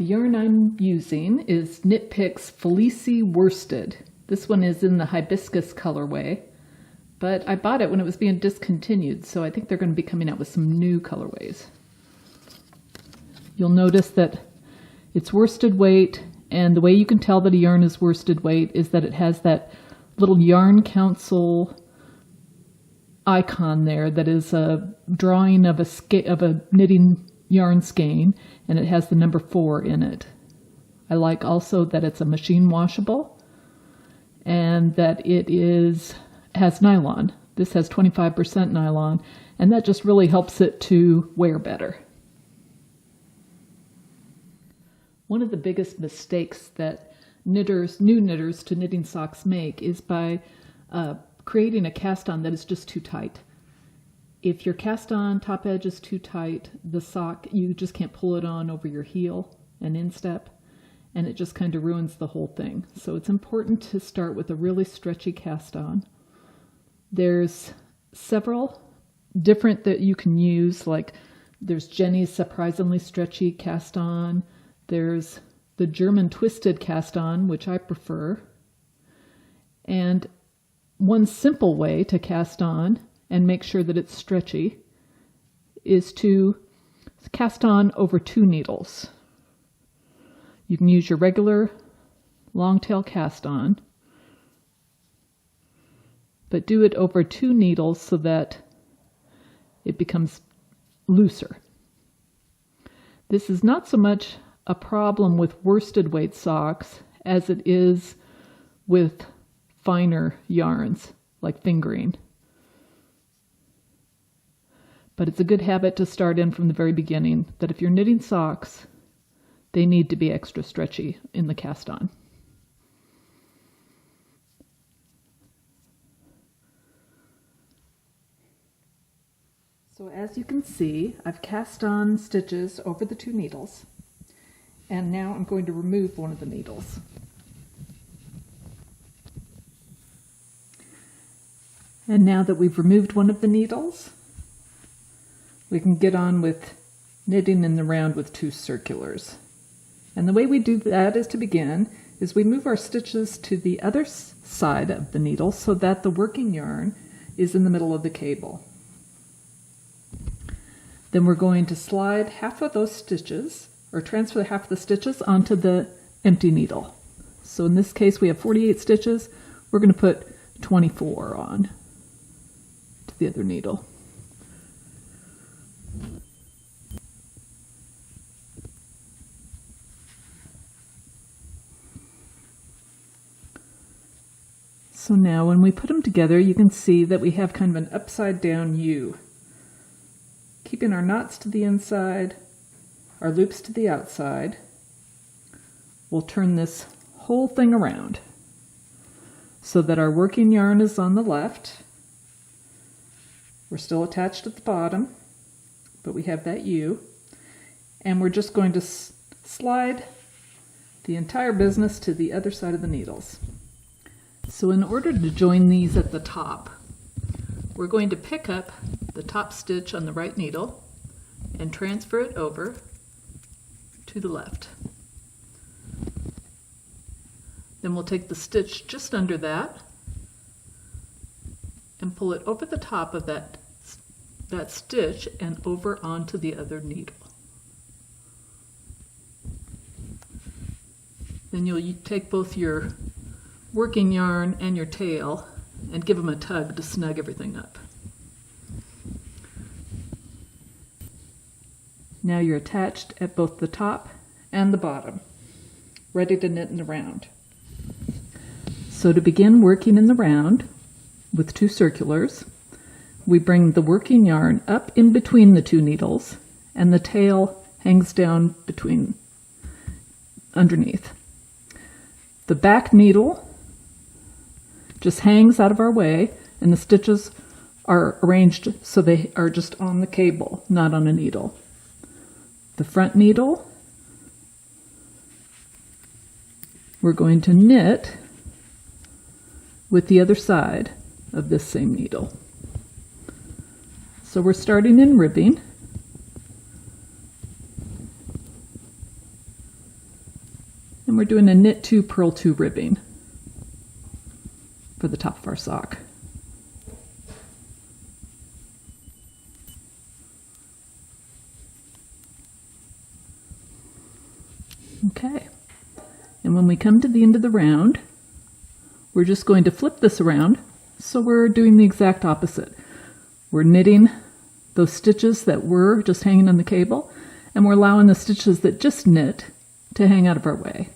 The yarn I'm using is Knit Picks Fleecy Worsted. This one is in the hibiscus colorway, but I bought it when it was being discontinued, so I think they're going to be coming out with some new colorways. You'll notice that it's worsted weight, and the way you can tell that a yarn is worsted weight is that it has that little Yarn Council icon there that is a drawing of a knitting yarn skein, and it has the number 4 in it. I like also that it's a machine washable and that it has nylon. This has 25% nylon, and that just really helps it to wear better. One of the biggest mistakes that new knitters to knitting socks make is by creating a cast on that is just too tight. If your cast on top edge is too tight, the sock, you just can't pull it on over your heel and instep, and it just kind of ruins the whole thing. So it's important to start with a really stretchy cast on. There's several different that you can use, like there's Jenny's surprisingly stretchy cast on. There's the German twisted cast on, which I prefer. And one simple way to cast on and make sure that it's stretchy is to cast on over 2 needles. You can use your regular long tail cast on, but do it over 2 needles so that it becomes looser. This is not so much a problem with worsted weight socks as it is with finer yarns like fingering. But it's a good habit to start in from the very beginning, that if you're knitting socks, they need to be extra stretchy in the cast on. So as you can see, I've cast on stitches over the 2 needles, and now I'm going to remove one of the needles. And now that we've removed one of the needles, we can get on with knitting in the round with 2 circulars. And the way we do that is to begin is we move our stitches to the other side of the needle so that the working yarn is in the middle of the cable. Then we're going to slide half of those stitches, or transfer half of the stitches onto the empty needle. So in this case we have 48 stitches. We're going to put 24 on to the other needle. So now when we put them together, you can see that we have kind of an upside down U. Keeping our knots to the inside, our loops to the outside, we'll turn this whole thing around so that our working yarn is on the left. We're still attached at the bottom, but we have that U. And we're just going to slide the entire business to the other side of the needles. So in order to join these at the top, we're going to pick up the top stitch on the right needle and transfer it over to the left. Then we'll take the stitch just under that and pull it over the top of that stitch and over onto the other needle. Then you'll take both your working yarn and your tail and give them a tug to snug everything up. Now you're attached at both the top and the bottom, ready to knit in the round. So to begin working in the round with 2 circulars, we bring the working yarn up in between the 2 needles and the tail hangs down underneath. The back needle just hangs out of our way, and the stitches are arranged so they are just on the cable, not on a needle. The front needle, we're going to knit with the other side of this same needle. So we're starting in ribbing. And we're doing a knit 2, purl 2 ribbing for the top of our sock. Okay, and when we come to the end of the round, we're just going to flip this around, so we're doing the exact opposite. We're knitting those stitches that were just hanging on the cable, and we're allowing the stitches that just knit to hang out of our way.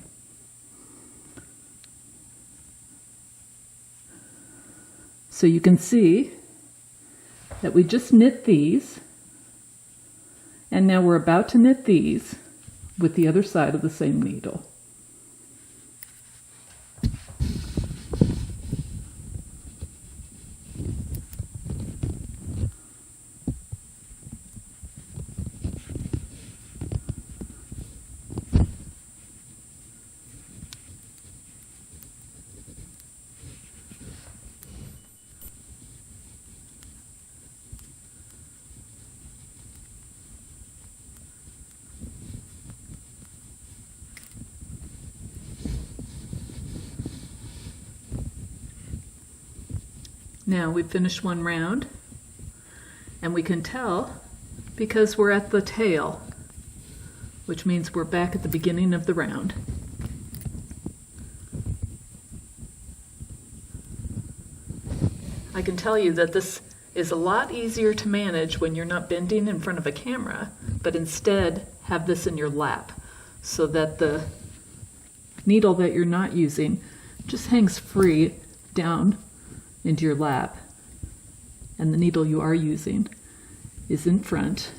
So you can see that we just knit these, and now we're about to knit these with the other side of the same needle. Now we've finished one round, and we can tell because we're at the tail, which means we're back at the beginning of the round. I can tell you that this is a lot easier to manage when you're not bending in front of a camera, but instead have this in your lap so that the needle that you're not using just hangs free down into your lap, and the needle you are using is in front,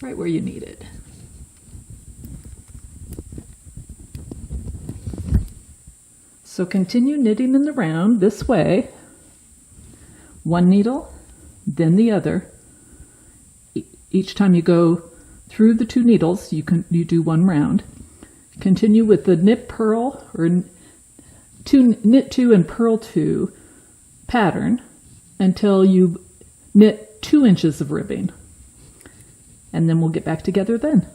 right where you need it. So continue knitting in the round this way, one needle, then the other. Each time you go through the 2 needles, you do one round. Continue with the knit purl or knit 2 and purl 2 pattern until you knit 2 inches of ribbing, and then we'll get back together then.